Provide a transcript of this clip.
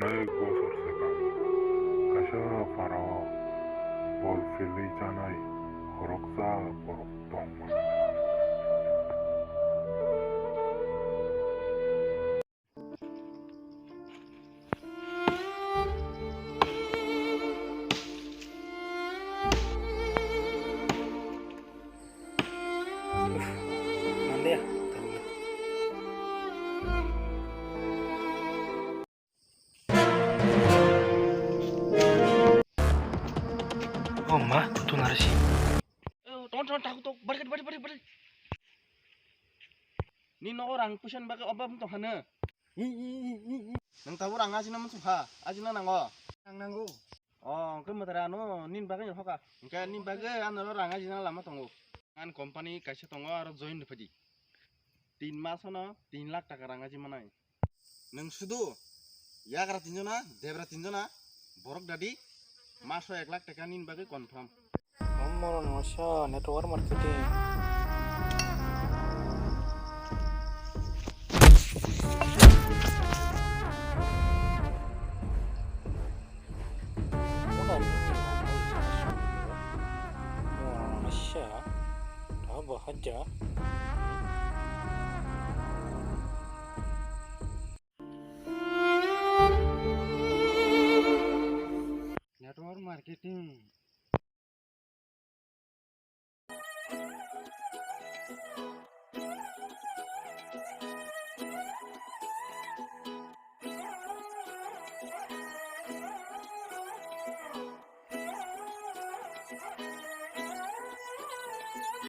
अनेक बोसोरसोखां काशा फाराव बल फिलै जानाय खरकजा बरफ दंमोन। Mandi ya? Oh ma, tuh narasi. Teman-teman takut tuh, balik. Nino orang pusan bagai obam tuh hana. Nang tahu orang aja namun suha, aja nango. Nanggu. Oh, ke materano, nin bagai hoka. Engkau nin bagai anu orang aja nang lama tunggu. Kan company kasih tunggu harus join depan. 3 मास होना 3 लाख टाका रांगाजी मनाय नों सुदु याग्रा 3 जना देब्रा 3 जना बरक दादी मासो 1 लाख टाका निन बागै confirm Nomor Masya network marketing. Masya, dah bahagia.